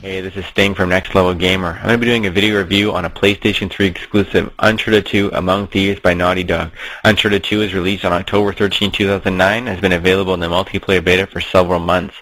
Hey, this is Sting from NextLevelGamer. I'm going to be doing a video review on a PlayStation 3 exclusive Uncharted 2 Among Thieves by Naughty Dog. Uncharted 2 is released on October 13, 2009 and has been available in the multiplayer beta for several months.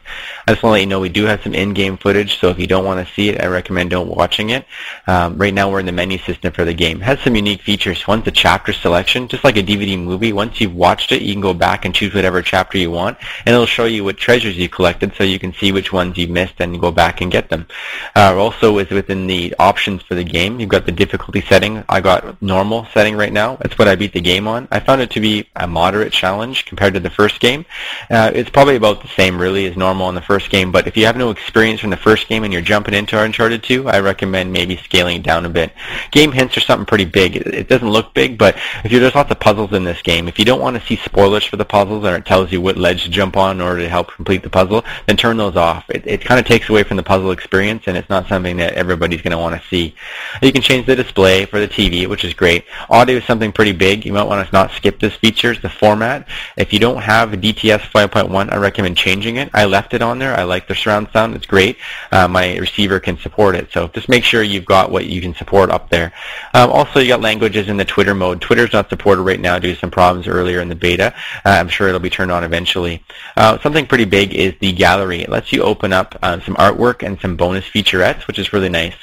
I just want to let you know we do have some in-game footage, so if you don't want to see it, I recommend don't watching it. Right now we're in the menu system for the game. It has some unique features. One's the chapter selection, just like a DVD movie. Once you've watched it, you can go back and choose whatever chapter you want, and it'll show you what treasures you collected so you can see which ones you missed and go back and get them. Also is within the options for the game. You've got the difficulty setting. I got normal setting right now. That's what I beat the game on. I found it to be a moderate challenge compared to the first game. It's probably about the same really as normal in the first game, but if you have no experience from the first game and you're jumping into Uncharted 2, I recommend maybe scaling it down a bit. Game hints are something pretty big. It doesn't look big, but there's lots of puzzles in this game. If you don't want to see spoilers for the puzzles and it tells you what ledge to jump on in order to help complete the puzzle, then turn those off. It kind of takes away from the puzzle experience, and it's not something that everybody's going to want to see. You can change the display for the TV, which is great. Audio is something pretty big. You might want to not skip this feature. It's the format. If you don't have a DTS 5.1, I recommend changing it. I left it on there. I like the surround sound. It's great. My receiver can support it, so just make sure you've got what you can support up there. Also, you got languages in the Twitter mode. Twitter's not supported right now due to some problems earlier in the beta. I'm sure it'll be turned on eventually. Something pretty big is the gallery. It lets you open up some artwork and some bonus featurettes, which is really nice.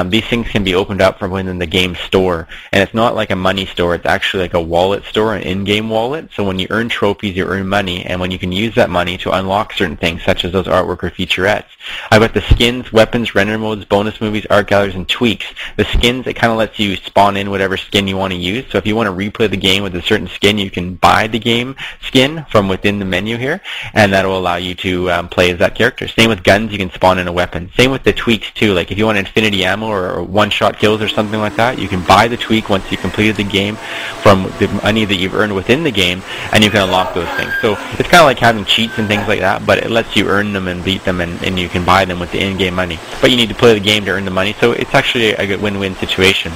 These things can be opened up from within the game store, and it's not like a money store. It's actually like a wallet store, an in-game wallet. So when you earn trophies, you earn money, and when you can use that money to unlock certain things, such as those artwork or featurettes. I've got the skins, weapons, render modes, bonus movies, art galleries, and tweaks. The skins, it kind of lets you spawn in whatever skin you want to use. So if you want to replay the game with a certain skin, you can buy the game skin from within the menu here, and that will allow you to play as that character. Same with guns, you can spawn in a weapon. Same with the tweaks too. Like if you want infinity ammo or one-shot kills or something like that, you can buy the tweak once you completed the game from the money that you've earned within the game, and you can unlock those things. So it's kind of like having cheats and things like that, but it lets you earn them and beat them, and you can buy them with the in-game money. But you need to play the game to earn the money, so it's actually a good win-win situation.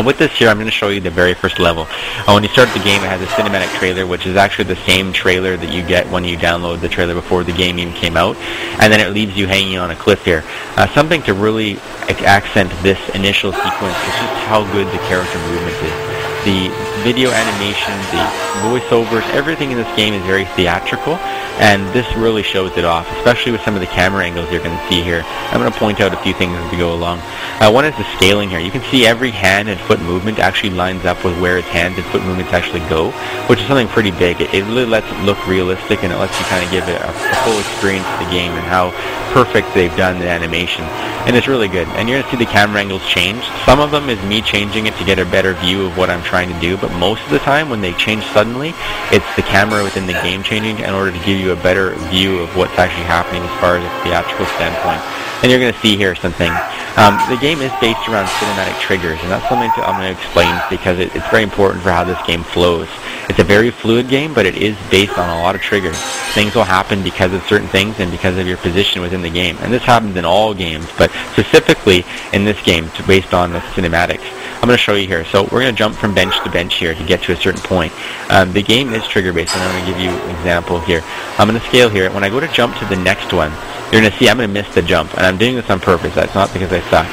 With this here, I'm going to show you the very first level. When you start the game, it has a cinematic trailer, which is actually the same trailer that you get when you download the trailer before the game even came out, and then it leaves you hanging on a cliff here. Something to really accent this initial sequence is just how good the character movement is. The video animation, the voiceovers, everything in this game is very theatrical, and this really shows it off, especially with some of the camera angles you're going to see here. I'm going to point out a few things as we go along. One is the scaling here. You can see every hand and foot movement actually lines up with where its hands and foot movements actually go, which is something pretty big. It really lets it look realistic, and it lets you kind of give it a full experience of the game and how perfect they've done the animation. And it's really good. And you're going to see the camera angles change. Some of them is me changing it to get a better view of what I'm trying to do, but most of the time when they change suddenly, it's the camera within the game changing in order to give you a better view of what's actually happening as far as a theatrical standpoint. And you're going to see here something. The game is based around cinematic triggers, and that's something I'm going to explain because it's very important for how this game flows. It's a very fluid game, but it is based on a lot of triggers. Things will happen because of certain things and because of your position within the game. And this happens in all games, but specifically in this game, based on the cinematics. I'm going to show you here. So we're going to jump from bench to bench here to get to a certain point. The game is trigger-based, and I'm going to give you an example here. I'm going to scale here. When I go to jump to the next one, you're going to see I'm going to miss the jump, and I'm doing this on purpose. That's not because I suck.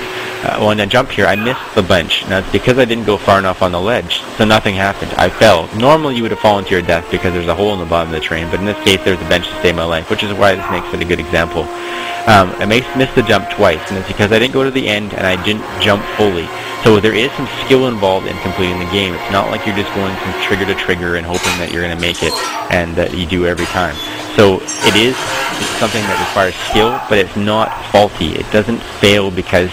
When I jump here, I missed the bench. Now, it's because I didn't go far enough on the ledge, so nothing happened. I fell. Normally, you would have fallen to your death because there's a hole in the bottom of the train, but in this case, there's a bench to save my life, which is why this makes it a good example. I missed the jump twice, and it's because I didn't go to the end and I didn't jump fully. So there is some skill involved in completing the game. It's not like you're just going from trigger to trigger and hoping that you're going to make it and that you do every time. So it is something that requires skill, but it's not faulty. It doesn't fail because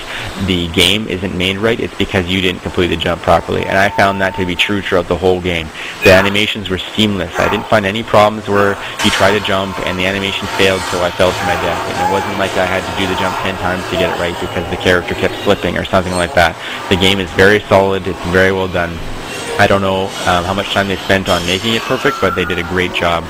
the game isn't made right. It's because you didn't complete the jump properly. And I found that to be true throughout the whole game. The animations were seamless. I didn't find any problems where you try to jump and the animation failed, so I fell to my death. And it wasn't like I had to do the jump 10 times to get it right because the character kept slipping or something like that. The game is very solid. It's very well done. I don't know how much time they spent on making it perfect, but they did a great job.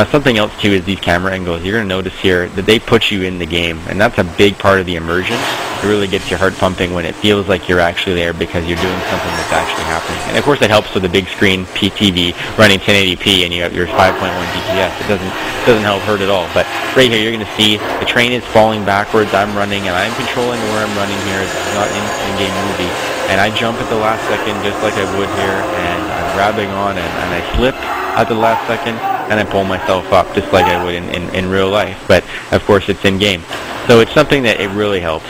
Something else too is these camera angles. You're going to notice here that they put you in the game, and that's a big part of the immersion. It really gets your heart pumping when it feels like you're actually there because you're doing something that's actually happening. And of course it helps with the big screen PTV running 1080p and you have your 5.1 DPS. It doesn't help hurt at all. But right here you're going to see the train is falling backwards. I'm running and I'm controlling where I'm running here. It's not an in-game movie. And I jump at the last second just like I would here, and I'm grabbing on and I slip at the last second and I pull myself up just like I would in real life. But of course it's in-game. So it's something that it really helps.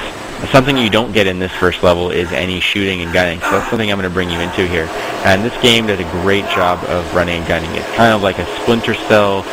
Something you don't get in this first level is any shooting and gunning, so that's something I'm going to bring you into here. And this game does a great job of running and gunning. It's kind of like a Splinter Cell,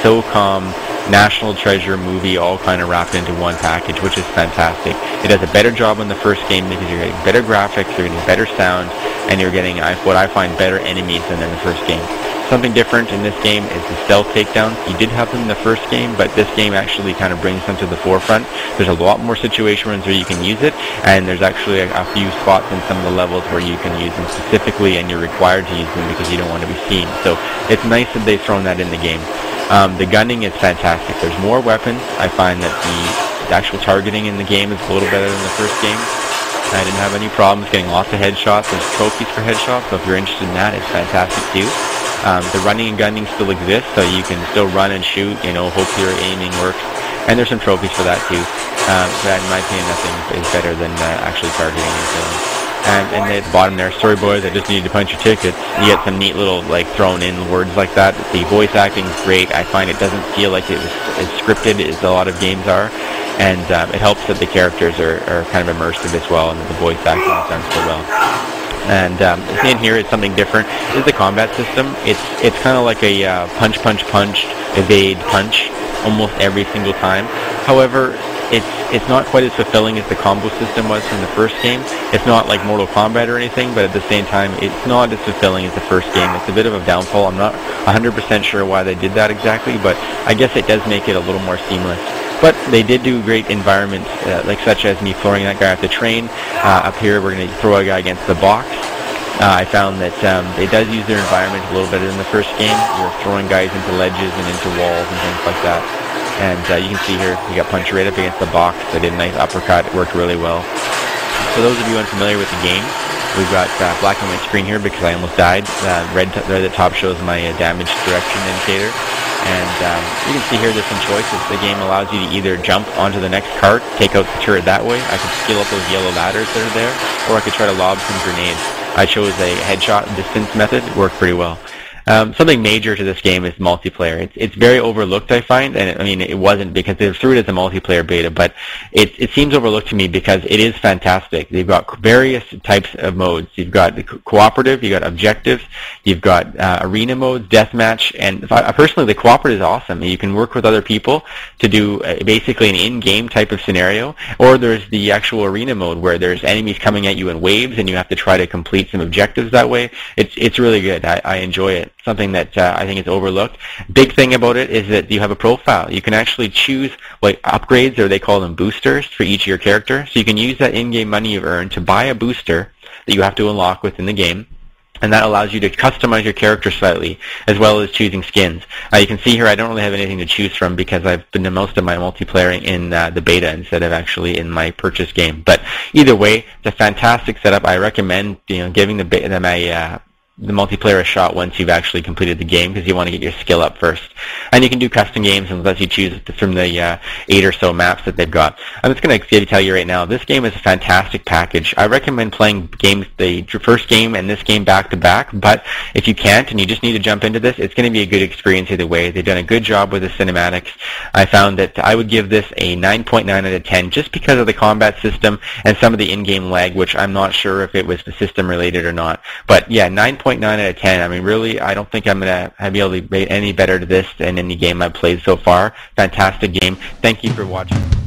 SOCOM, National Treasure movie all kind of wrapped into one package, which is fantastic. It does a better job in the first game because you're getting better graphics, you're getting better sound, and you're getting what I find better enemies than in the first game. Something different in this game is the stealth takedowns. You did have them in the first game, but this game actually kind of brings them to the forefront. There's a lot more situations where you can use it, and there's actually a few spots in some of the levels where you can use them specifically, and you're required to use them because you don't want to be seen. So it's nice that they've thrown that in the game. The gunning is fantastic. There's more weapons. I find that the actual targeting in the game is a little better than the first game. I didn't have any problems getting lots of headshots. There's trophies for headshots, so if you're interested in that, it's fantastic too. The running and gunning still exists, so you can still run and shoot, hope your aiming works. And there's some trophies for that too. But in my opinion, nothing is better than actually targeting and killing. And at the bottom there, sorry boys, I just needed to punch your tickets. You get some neat little thrown in words like that. The voice acting is great. I find it doesn't feel like it was as scripted as a lot of games are. And it helps that the characters are kind of immersive as well, and that the voice acting is done so well. And in here it's something different. This is the combat system. It's kind of like a punch, evade, punch almost every single time. However, it's not quite as fulfilling as the combo system was from the first game. It's not like Mortal Kombat or anything, but at the same time, it's not as fulfilling as the first game. It's a bit of a downfall. I'm not 100% sure why they did that exactly, but I guess it does make it a little more seamless. But they did do great environments, such as me throwing that guy off the train. Up here, we're going to throw a guy against the box. I found that it does use their environment a little better than the first game. You're throwing guys into ledges and into walls and things like that. And you can see here, you got punched right up against the box. They did a nice uppercut. It worked really well. For those of you unfamiliar with the game, we've got black and white screen here because I almost died. Red there at the top shows my damage direction indicator. And you can see here there's some choices. The game allows you to either jump onto the next cart, take out the turret that way. I could scale up those yellow ladders that are there, or I could try to lob some grenades. I chose a headshot distance method. It worked pretty well. Something major to this game is multiplayer. It's very overlooked, I find, and it wasn't because they threw it as a multiplayer beta, but it seems overlooked to me because it is fantastic. They've got various types of modes. You've got cooperative, you've got objective, you've got arena modes, deathmatch, and personally the cooperative is awesome. You can work with other people to do basically an in-game type of scenario, or there's the actual arena mode where there's enemies coming at you in waves and you have to try to complete some objectives that way. It's really good. I enjoy it. Something that I think is overlooked. Big thing about it is that you have a profile. You can actually choose upgrades, or they call them boosters, for each of your character. So you can use that in-game money you've earned to buy a booster that you have to unlock within the game. And that allows you to customize your character slightly, as well as choosing skins. You can see here I don't really have anything to choose from because I've been to most of my multiplayer in the beta instead of actually in my purchase game. But either way, it's a fantastic setup. I recommend giving the multiplayer a shot once you've actually completed the game, because you want to get your skill up first. And you can do custom games unless you choose from the 8 or so maps that they've got. I'm just going to tell you right now, this game is a fantastic package. I recommend playing the first game and this game back to back, but if you can't and you just need to jump into this, it's going to be a good experience either way. They've done a good job with the cinematics. I found that I would give this a 9.9 out of 10 just because of the combat system and some of the in-game lag, which I'm not sure if it was the system related or not. But yeah, 9.9 out of 10. I mean, really, I don't think I'm going to be able to rate any better to this than any game I've played so far. Fantastic game. Thank you for watching.